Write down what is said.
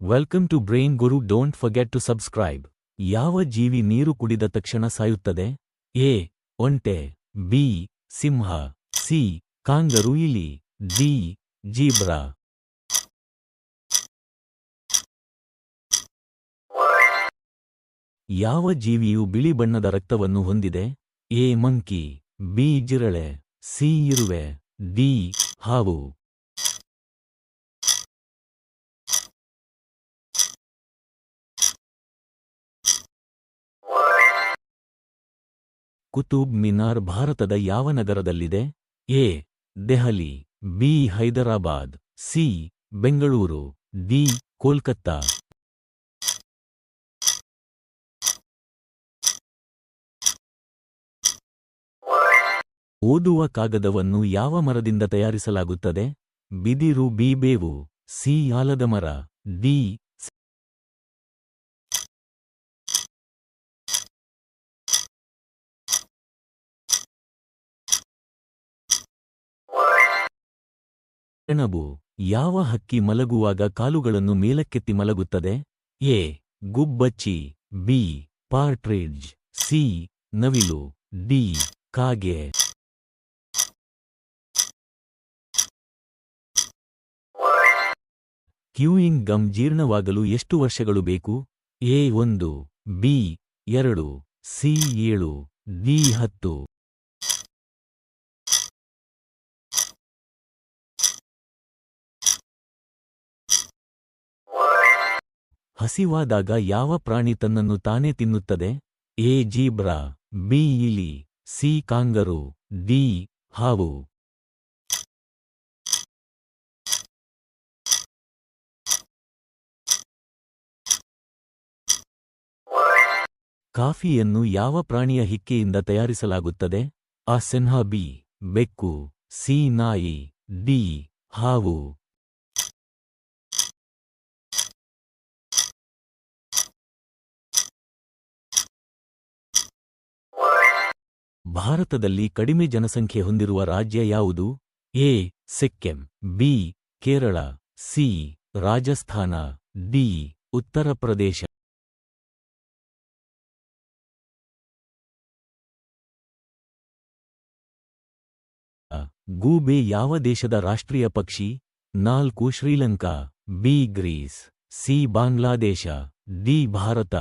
Welcome to Brain Guru. Don't forget to subscribe. ಯಾವ ಜೀವಿ ನೀರು ಕುಡಿದ ತಕ್ಷಣ ಸಾಯುತ್ತದೆ? ಎ. ಒಂಟೆ, ಬಿ. ಸಿಂಹ, ಸಿ. ಕಾಂಗರೂ ಇಲಿ, ಡಿ. ಜೀಬ್ರಾ. ಯಾವ ಜೀವಿಯು ಬಿಳಿ ಬಣ್ಣದ ರಕ್ತವನ್ನು ಹೊಂದಿದೆ? ಎ. Monkey, B. ಜಿರಳೆ, ಸಿ. ಇರುವೆ, ಡಿ. ಹಾವು. ಕುತುಬ್ ಮಿನಾರ್ ಭಾರತದ ಯಾವ ನಗರದಲ್ಲಿದೆ? A. Delhi, B. Hyderabad, C. Bengaluru, D. Kolkata. ಓದುವ ಕಾಗದವನ್ನು ಯಾವ ಮರದಿಂದ ತಯಾರಿಸಲಾಗುತ್ತದೆ? ಬಿದಿರು, ಬಿ. ಬೇವು, ಸಿ. ಆಲದ ಮರ, ಡಿ. ಸೆಣಬು. ಯಾವ ಹಕ್ಕಿ ಮಲಗುವಾಗ ಕಾಲುಗಳನ್ನು ಮೇಲಕ್ಕೆತ್ತಿ ಮಲಗುತ್ತದೆ? ಎ. ಗುಬ್ಬಚ್ಚಿ, ಬಿ. ಪಾರ್ಟ್ರಿಡ್ಜ್, ಸಿ. ನವಿಲು, ಡಿ. ಕಾಗೆ. ಕ್ಯೂಯಿಂಗ್ ಗಮ್ ಜೀರ್ಣವಾಗಲು ಎಷ್ಟು ವರ್ಷಗಳು ಬೇಕು? ಎ. 1, ಬಿ. 2, ಸಿ. 7, ಡಿ. 10. ಹಸಿವಾದಾಗ ಯಾವ ಪ್ರಾಣಿ ತನ್ನನ್ನು ತಾನೇ ತಿನ್ನುತ್ತದೆ? ಎ. Zebra, B. ಇಲಿ, ಸಿ. Kangaroo, D. ಹಾವು. ಕಾಫಿಯನ್ನು ಯಾವ ಪ್ರಾಣಿಯ ಹಿಕ್ಕೆಯಿಂದ ತಯಾರಿಸಲಾಗುತ್ತದೆ? ಅ. ಸಿಂಹ, ಬಿ. ಬೆಕ್ಕು, ಸಿ. ನಾಯಿ, ಡಿ. ಹಾವು. ಭಾರತದಲ್ಲಿ ಕಡಿಮೆ ಜನಸಂಖ್ಯೆ ಹೊಂದಿರುವ ರಾಜ್ಯ ಯಾವುದು? A. Sikkim, B. Kerala, C. Rajasthan, D. Uttar Pradesh. ಗೂಬೆ ಯಾವ ದೇಶದ ರಾಷ್ಟ್ರೀಯ ಪಕ್ಷಿ? 4 Sri Lanka, B. Greece, C. Bangladesh, D. Bharat.